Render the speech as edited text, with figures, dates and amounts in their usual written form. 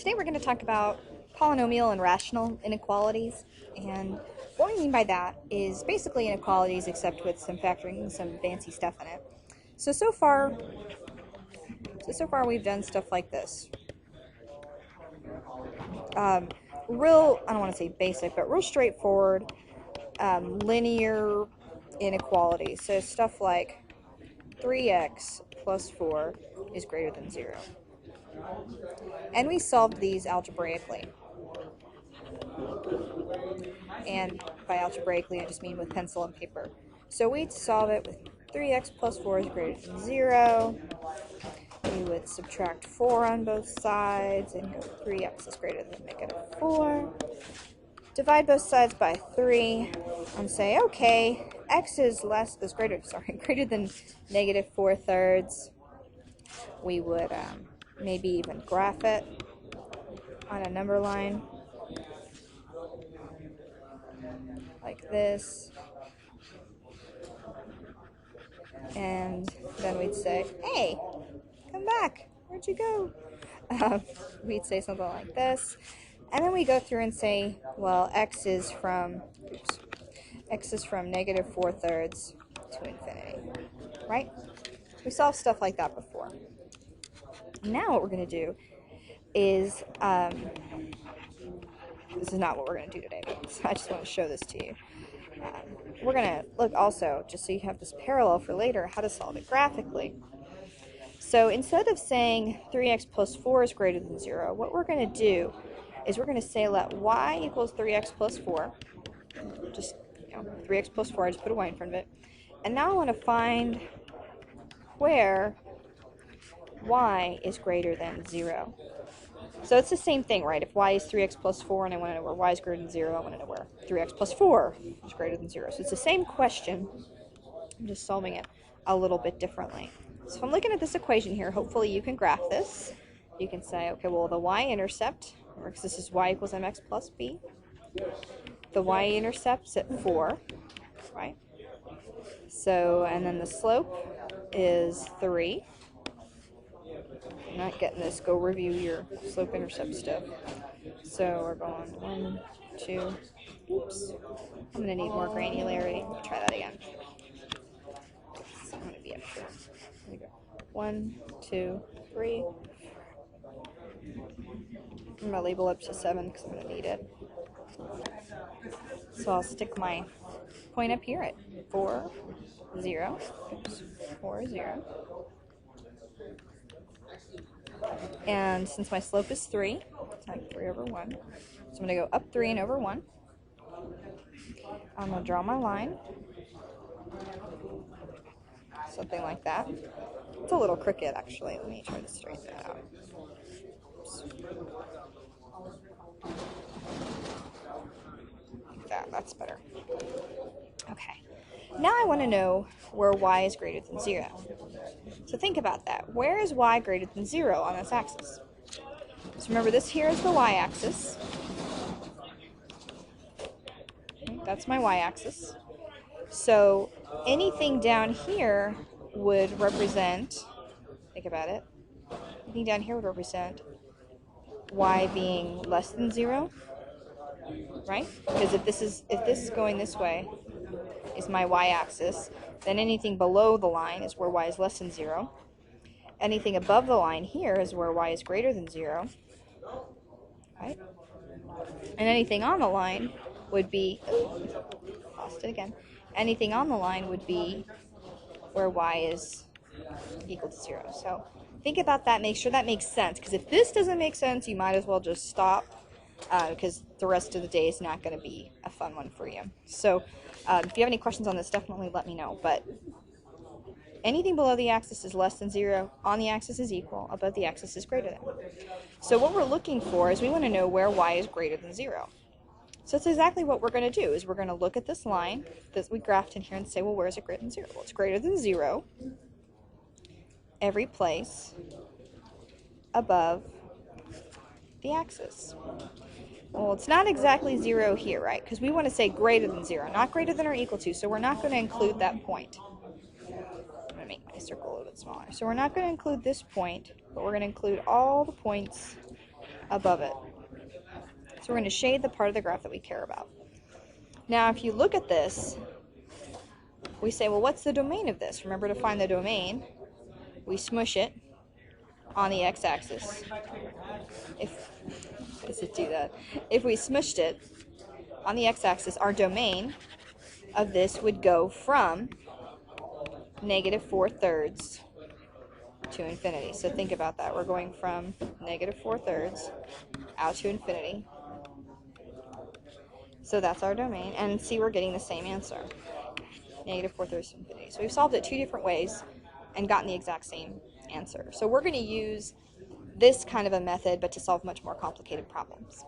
Today we're going to talk about polynomial and rational inequalities, and what we mean by that is basically inequalities except with some factoring some fancy stuff in it. So far we've done stuff like this. Real, I don't want to say basic, but real straightforward linear inequalities. So stuff like 3x plus 4 is greater than 0. And we solved these algebraically. And by algebraically, I just mean with pencil and paper. So we'd solve it with 3x plus 4 is greater than 0. We would subtract 4 on both sides and go 3x is greater than negative 4. Divide both sides by 3 and say, okay, x is greater than negative 4/3. We would maybe even graph it on a number line like this, and then we'd say, hey, come back, where'd you go? We'd say something like this, and then we go through and say, well, x is from negative 4/3 to infinity, right? We solved stuff like that before. Now what we're going to do is, this is not what we're going to do today, but I just want to show this to you. We're going to look also, just so you have this parallel for later, how to solve it graphically. So instead of saying 3x plus 4 is greater than 0, what we're going to do is we're going to say let y equals 3x plus 4. Just, 3x plus 4, I just put a y in front of it. And now I want to find where y is greater than 0. So it's the same thing, right? If y is 3x plus 4 and I want to know where y is greater than 0, I want to know where 3x plus 4 is greater than 0. So it's the same question. I'm just solving it a little bit differently. So if I'm looking at this equation here, hopefully you can graph this. You can say, okay, well, the y-intercept, because this is y equals mx plus b. The y-intercept's at 4, right? So, and then the slope is 3. Not getting this, go review your slope-intercept stuff. So we're going 1, 2, oops. I'm going to need more granularity. Let me try that again. I'm going to be up here. There we go. 1, 2, 3. I'm going to label up to 7 because I'm going to need it. So I'll stick my point up here at 4, 0. Oops. 4, 0. And since my slope is 3, it's like 3 over 1. So I'm going to go up 3 and over 1. I'm going to draw my line. Something like that. It's a little crooked, actually. Let me try to straighten that out. Oops. Like that. That's better. Okay. Now I want to know where y is greater than 0. So think about that. Where is y greater than 0 on this axis? So remember, this here is the y-axis. Okay, that's my y-axis. So anything down here would represent, think about it, anything down here would represent y being less than 0, right? Because if this is going this way, is my y-axis, then anything below the line is where y is less than 0. Anything above the line here is where y is greater than 0, right? And anything on the line would be, lost it again, anything on the line would be where y is equal to 0. So think about that, make sure that makes sense, because if this doesn't make sense, you might as well just stop, because the rest of the day is not going to be a fun one for you. So if you have any questions on this, definitely let me know. But anything below the axis is less than 0, on the axis is equal, above the axis is greater than. So what we're looking for is we want to know where y is greater than 0. So that's exactly what we're going to do, is we're going to look at this line that we graphed in here and say, well, where is it greater than 0? Well, it's greater than 0 every place above the axis. Well, it's not exactly 0 here, right? Because we want to say greater than 0, not greater than or equal to, so we're not going to include that point. I'm going to make my circle a little bit smaller. So we're not going to include this point, but we're going to include all the points above it. So we're going to shade the part of the graph that we care about. Now, if you look at this, we say, well, what's the domain of this? Remember, to find the domain, we smush it on the x-axis. Does it do that? If we smushed it on the x-axis, our domain of this would go from -4/3 to infinity. So think about that. We're going from -4/3 out to infinity. So that's our domain. And see, we're getting the same answer. -4/3 to infinity. So we've solved it 2 different ways and gotten the exact same answer. So we're going to use this kind of a method, but to solve much more complicated problems.